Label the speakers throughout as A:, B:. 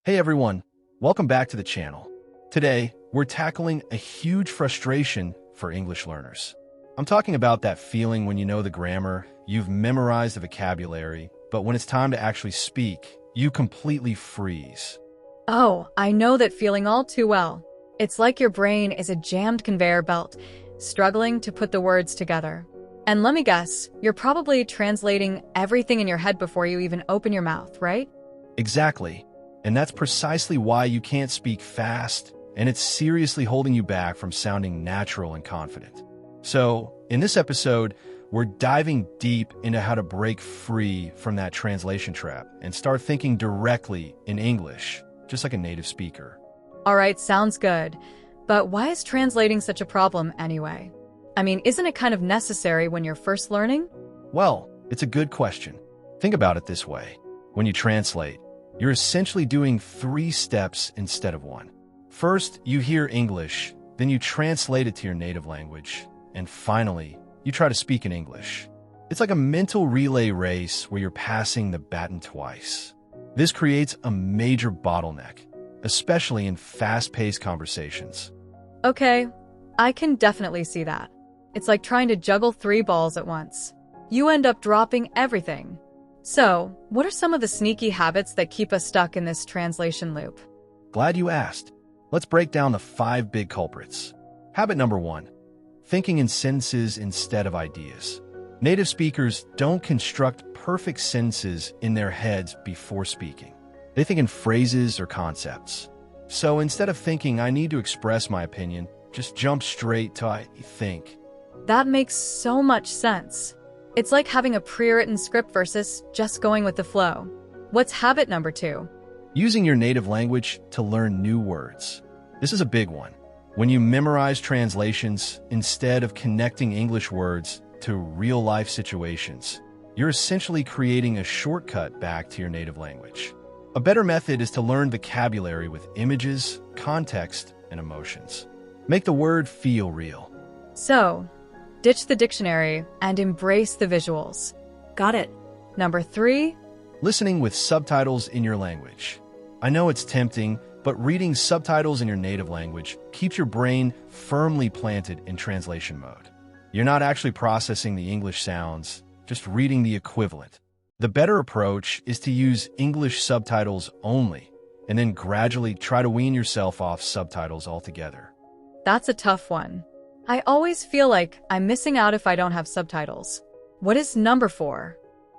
A: Hey everyone, welcome back to the channel. Today, we're tackling a huge frustration for English learners. I'm talking about that feeling when you know the grammar, you've memorized the vocabulary, but when it's time to actually speak, you completely freeze.
B: Oh, I know that feeling all too well. It's like your brain is a jammed conveyor belt, struggling to put the words together. And let me guess, you're probably translating everything in your head before you even open your mouth, right?
A: Exactly. And that's precisely why you can't speak fast, and it's seriously holding you back from sounding natural and confident. So, in this episode, we're diving deep into how to break free from that translation trap and start thinking directly in English, just like a native speaker.
B: All right, sounds good. But why is translating such a problem anyway? I mean, isn't it kind of necessary when you're first learning?
A: Well, it's a good question. Think about it this way. When you translate, you're essentially doing 3 steps instead of 1. First, you hear English, then you translate it to your native language, and finally, you try to speak in English. It's like a mental relay race where you're passing the baton twice. This creates a major bottleneck, especially in fast-paced conversations.
B: Okay, I can definitely see that. It's like trying to juggle 3 balls at once. You end up dropping everything. So, what are some of the sneaky habits that keep us stuck in this translation loop?
A: Glad you asked. Let's break down the 5 big culprits. Habit number 1, thinking in sentences instead of ideas. Native speakers don't construct perfect sentences in their heads before speaking. They think in phrases or concepts. So instead of thinking, I need to express my opinion, just jump straight to I think.
B: That makes so much sense. It's like having a pre-written script versus just going with the flow. What's habit number 2?
A: Using your native language to learn new words. This is a big one. When you memorize translations instead of connecting English words to real-life situations, you're essentially creating a shortcut back to your native language. A better method is to learn vocabulary with images, context, and emotions. Make the word feel real.
B: So, ditch the dictionary and embrace the visuals. Got it. Number 3?
A: Listening with subtitles in your language. I know it's tempting, but reading subtitles in your native language keeps your brain firmly planted in translation mode. You're not actually processing the English sounds, just reading the equivalent. The better approach is to use English subtitles only, and then gradually try to wean yourself off subtitles altogether.
B: That's a tough one. I always feel like I'm missing out if I don't have subtitles. What is number 4?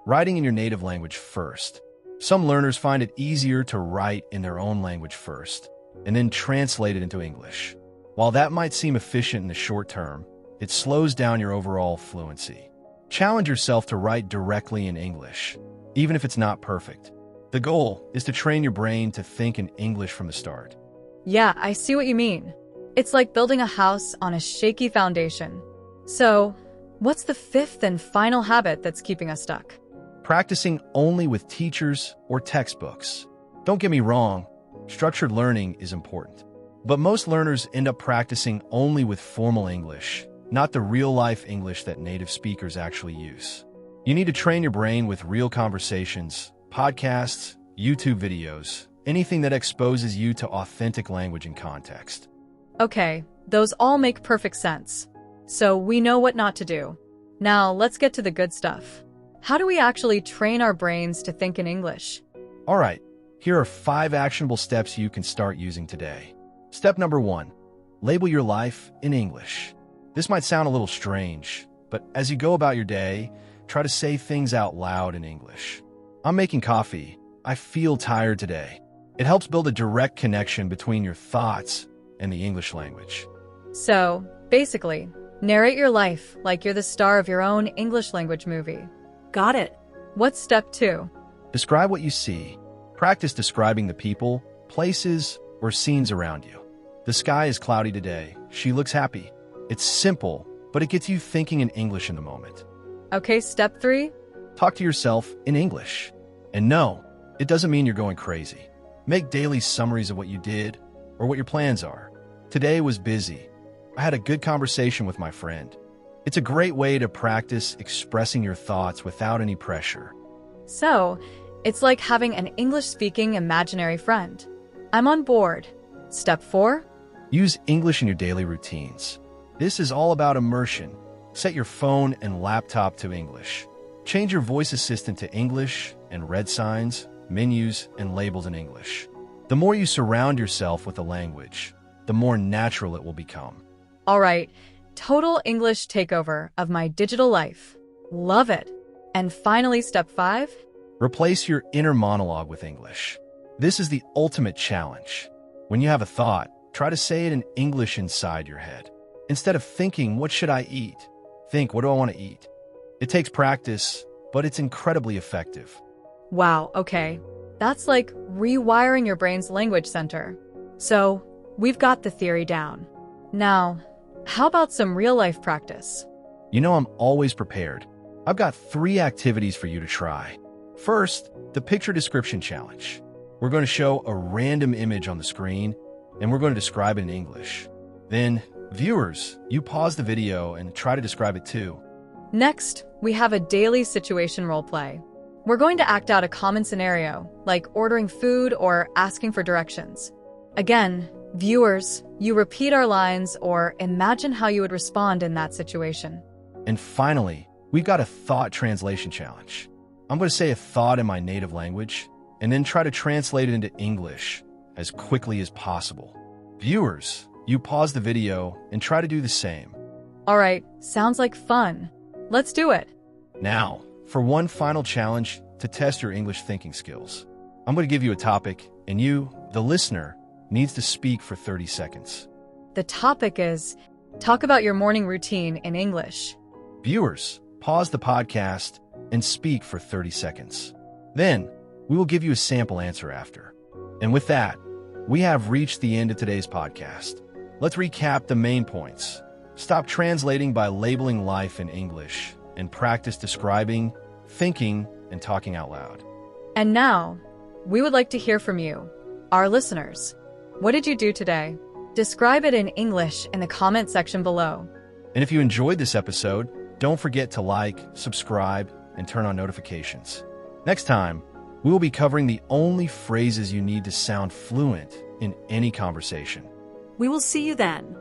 A: Writing in your native language first. Some learners find it easier to write in their own language first, and then translate it into English. While that might seem efficient in the short term, it slows down your overall fluency. Challenge yourself to write directly in English, even if it's not perfect. The goal is to train your brain to think in English from the start.
B: Yeah, I see what you mean. It's like building a house on a shaky foundation. So, what's the 5th and final habit that's keeping us stuck?
A: Practicing only with teachers or textbooks. Don't get me wrong, structured learning is important. But most learners end up practicing only with formal English, not the real-life English that native speakers actually use. You need to train your brain with real conversations, podcasts, YouTube videos, anything that exposes you to authentic language and context.
B: Okay, those all make perfect sense. So we know what not to do. Now let's get to the good stuff. How do we actually train our brains to think in English?
A: All right, here are 5 actionable steps you can start using today. Step number 1, label your life in English. This might sound a little strange, but as you go about your day, try to say things out loud in English. I'm making coffee. I feel tired today. It helps build a direct connection between your thoughts and the English language.
B: So, basically, narrate your life like you're the star of your own English language movie. Got it. What's step 2?
A: Describe what you see. Practice describing the people, places, or scenes around you. The sky is cloudy today. She looks happy. It's simple, but it gets you thinking in English in the moment.
B: Okay, step 3?
A: Talk to yourself in English. And no, it doesn't mean you're going crazy. Make daily summaries of what you did or what your plans are. Today was busy. I had a good conversation with my friend. It's a great way to practice expressing your thoughts without any pressure.
B: So, It's like having an English-speaking imaginary friend. I'm on board. Step 4.
A: Use English in your daily routines. This is all about immersion. Set your phone and laptop to English. Change your voice assistant to English and red signs, menus, and labels in English. The more you surround yourself with the language, the more natural it will become.
B: All right, total English takeover of my digital life. Love it. And finally, step 5.
A: Replace your inner monologue with English. This is the ultimate challenge. When you have a thought, try to say it in English inside your head. Instead of thinking, what should I eat? Think, what do I want to eat? It takes practice, but it's incredibly effective.
B: Wow, okay. That's like rewiring your brain's language center. So, we've got the theory down. Now, how about some real-life practice?
A: You know I'm always prepared. I've got 3 activities for you to try. First, the picture description challenge. We're going to show a random image on the screen, and we're going to describe it in English. Then, viewers, you pause the video and try to describe it too.
B: Next, we have a daily situation role play. We're going to act out a common scenario, like ordering food or asking for directions. Again, viewers, you repeat our lines or imagine how you would respond in that situation.
A: And finally, we've got a thought translation challenge. I'm going to say a thought in my native language and then try to translate it into English as quickly as possible. Viewers, you pause the video and try to do the same.
B: All right, sounds like fun. Let's do it.
A: Now, for one final challenge to test your English thinking skills. I'm going to give you a topic, and you, the listener, needs to speak for 30 seconds.
B: The topic is, talk about your morning routine in English.
A: Viewers, pause the podcast and speak for 30 seconds. Then, we will give you a sample answer after. And with that, we have reached the end of today's podcast. Let's recap the main points. Stop translating by labeling life in English and practice describing, thinking, and talking out loud.
B: And now, we would like to hear from you, our listeners. What did you do today? Describe it in English in the comment section below.
A: And if you enjoyed this episode, don't forget to like, subscribe, and turn on notifications. Next time, we will be covering the only phrases you need to sound fluent in any conversation.
C: We will see you then.